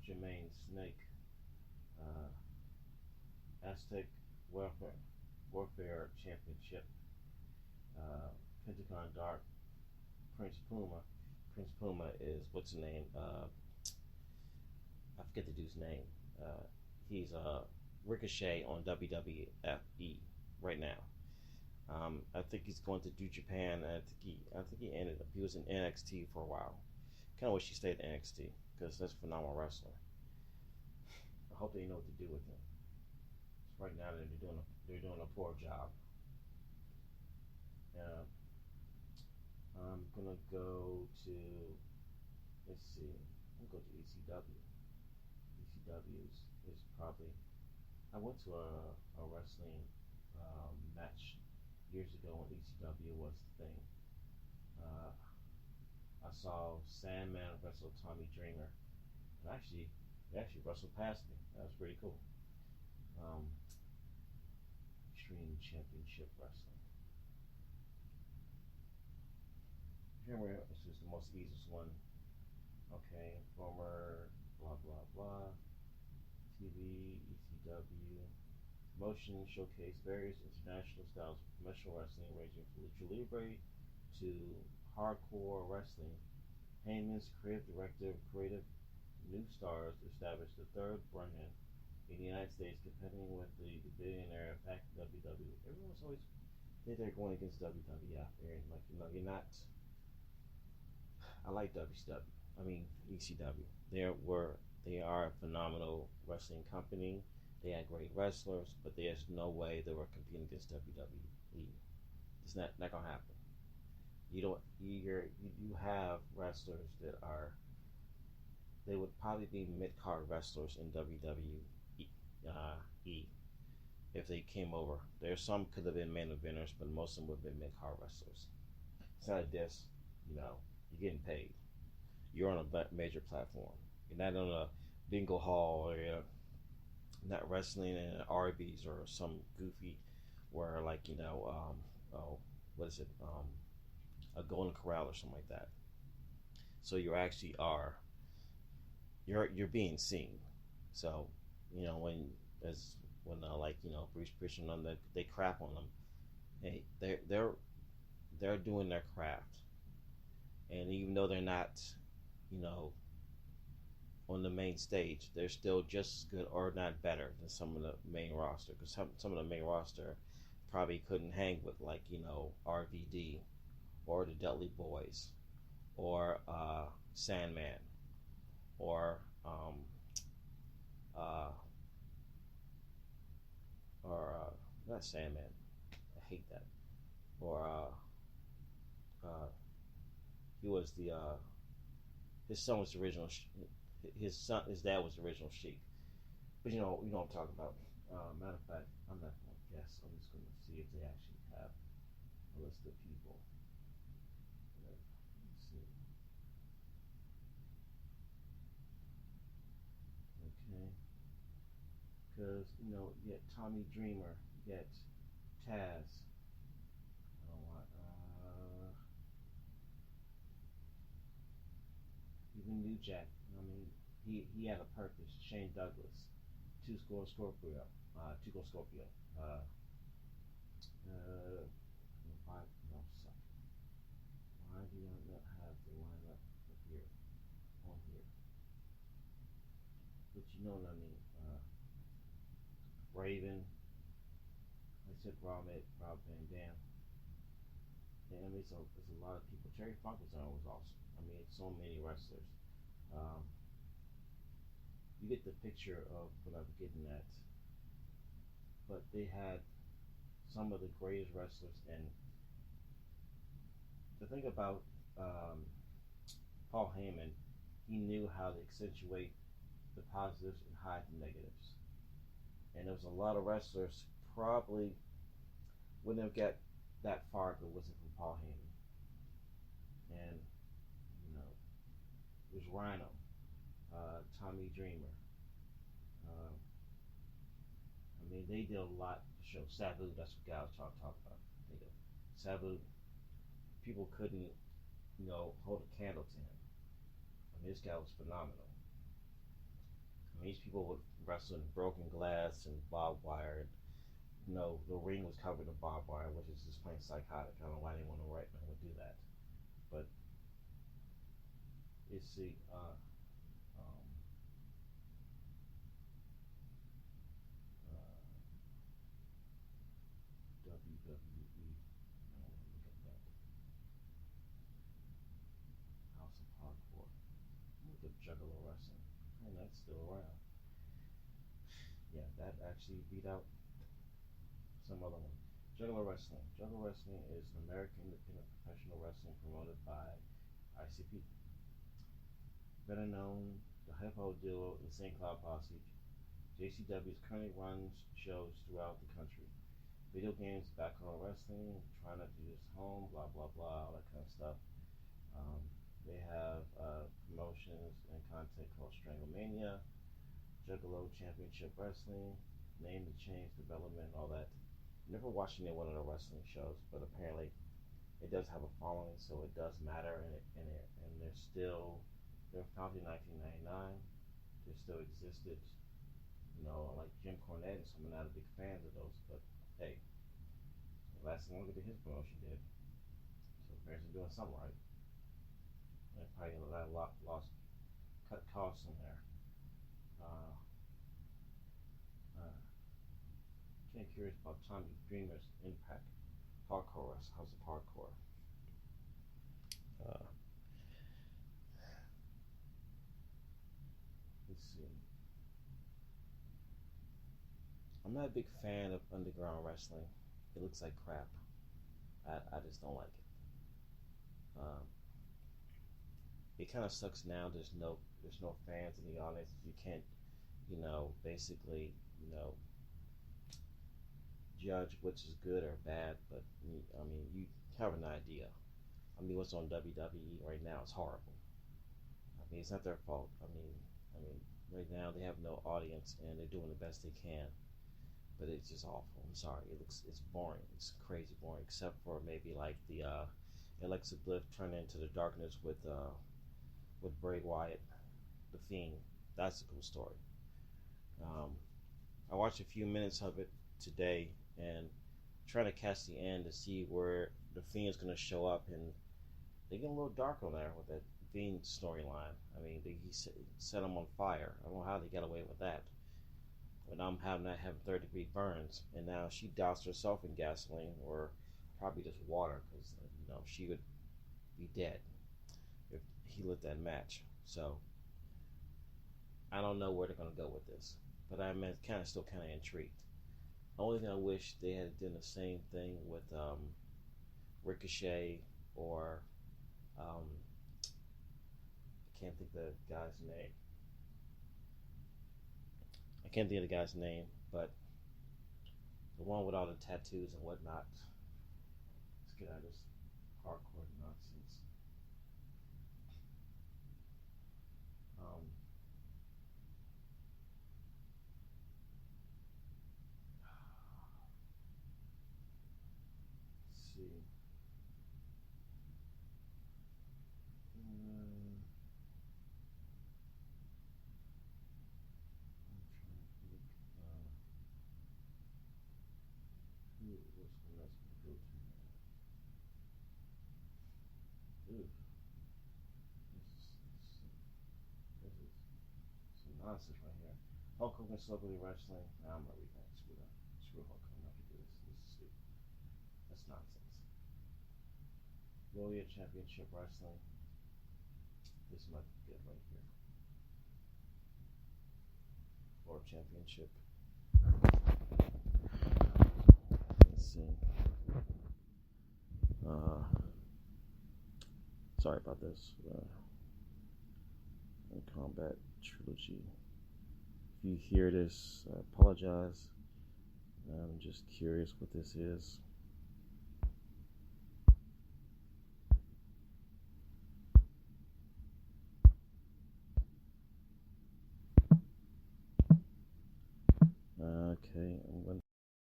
Jermaine Snake, uh, Aztec Warfare Championship, uh, Pentagon Dark, Prince Puma. Prince Puma is what's his name? I forget the dude's name. He's Ricochet on WWE right now. I think he's going to do Japan. And I think he ended up. He was in NXT for a while. Kind of wish he stayed in NXT because that's a phenomenal wrestler. I hope they know what to do with him. Right now they're doing a poor job. Uh, I'm gonna go to, let's see. I'm gonna go to ECW. ECW is probably. I went to a wrestling match years ago when ECW was the thing. Uh, I saw Sandman wrestle Tommy Dreamer. And they actually wrestled past me. That was pretty cool. Um, Extreme Championship Wrestling. Here this is the most easiest one. Okay, former blah blah blah. TV, ECW. Motion showcase various international styles of professional wrestling ranging from lucha libre to hardcore wrestling. Heyman's creative director, creative new stars established the third brand in the United States, competing with the billionaire back WWE. Everyone's always they're going against WWE out there, and like you're not. I like WCW. I mean ECW. They are a phenomenal wrestling company. They had great wrestlers, but there's no way they were competing against WWE. It's not gonna happen. You don't. You have wrestlers that are. They would probably be mid card wrestlers in WWE if they came over. There's some could have been main eventers, but most of them would have been mid card wrestlers. It's not a diss. You're getting paid. You're on a major platform. You're not on a bingo hall, or you're not wrestling in Arby's or some goofy where oh, what is it, a Golden Corral or something like that. So you actually are you're being seen. So when as when Bruce Prichard on they crap on them. Hey, they're doing their craft, and even though they're not, you know, on the main stage, they're still just as good or not better than some of the main roster. Because some of the main roster probably couldn't hang with RVD or the Dudley Boys or Sandman or uh, not Sandman. I hate that. Or he was the his son was the original. His dad was the original Sheik. But you know what I'm talking about. Matter of fact, I'm not going to guess. I'm just going to see if they actually have a list of people. Let's see. Okay. Because you get Tommy Dreamer, you get Taz. I don't want even New Jack. I mean, he had a purpose. Shane Douglas, Two Score Scorpio, why no suck? Why do I not have the lineup here on here? But you know what I mean. Raven. I said Rob Van Dam. And I mean, it's a lot of people. Terry Funk was awesome. I mean, so many wrestlers. You get the picture of what I'm getting at. But they had some of the greatest wrestlers, and the thing about Paul Heyman, he knew how to accentuate the positives and hide the negatives. And there was a lot of wrestlers probably wouldn't have got that far if it wasn't for Paul Heyman. And it was Rhino, Tommy Dreamer. I mean, they did a lot to show. Sabu, that's what guys talk about. Sabu, people couldn't, hold a candle to him. I mean, this guy was phenomenal. These people would wrestle in broken glass and barbed wire. The ring was covered in barbed wire, which is just plain psychotic. I don't know why anyone in the right man would do that. But you see, um, uh, WWE. Look at that. House of Hardcore. Look at Juggalo Wrestling. And that's still around. Yeah, that actually beat out some other one. Juggalo Wrestling. Juggalo Wrestling is an American independent professional wrestling promoted by ICP. Better known, the Hypo Duo and St. Cloud Posse. JCW currently runs shows throughout the country. Video games, background wrestling, trying not to do this home, blah blah blah, all that kind of stuff. Um, they have promotions and content called Stranglemania, Juggalo Championship Wrestling, Name the Change Development, all that. Never watched any one of the wrestling shows, but apparently it does have a following, so it does matter, and they're founded in 1999. They still existed. Like Jim Cornette and some, I'm not a big fan of those, but hey, it lasted longer than his promotion did. So apparently doing something right. And probably cut costs in there. Uh, uh, Kind of curious about Tommy Dreamer's Impact Hardcore House of Hardcore. Uh, let's see. I'm not a big fan of underground wrestling. It looks like crap. I just don't like it. It kind of sucks now. There's no fans in the audience. You can't basically judge which is good or bad. But I mean, you have an idea. I mean, what's on WWE right now is horrible. I mean, it's not their fault. I mean, right now they have no audience and they're doing the best they can. But it's just awful. I'm sorry. It's boring. It's crazy boring, except for maybe like the Alexa Bliss turned into the darkness with Bray Wyatt, the Fiend. That's a cool story. Um, I watched a few minutes of it today and trying to catch the end to see where the Fiend is going to show up, and they get a little dark on there with that Fiend storyline. I mean, he set him on fire. I don't know how they got away with that. But I'm having 30-degree burns, and now she doused herself in gasoline or probably just water because she would be dead if he lit that match. So I don't know where they're gonna go with this, but I'm still kind of intrigued. The only thing I wish they had done the same thing with Ricochet or I can't think of the guy's name. I can't think of the guy's name, but the one with all the tattoos and whatnot. Let's get out of this hardcore nonsense. Let's see. Nonsense right here. Hulk Hogan Celebrity Wrestling. Nah, I'm not reading that. Screw that. Screw Hulk Hogan. I can do this. This is stupid. That's nonsense. Warrior Championship Wrestling. This might be good right here. World Championship. Let's see. Sorry about this. Combat Trilogy. If you hear this, I apologize. I'm just curious what this is.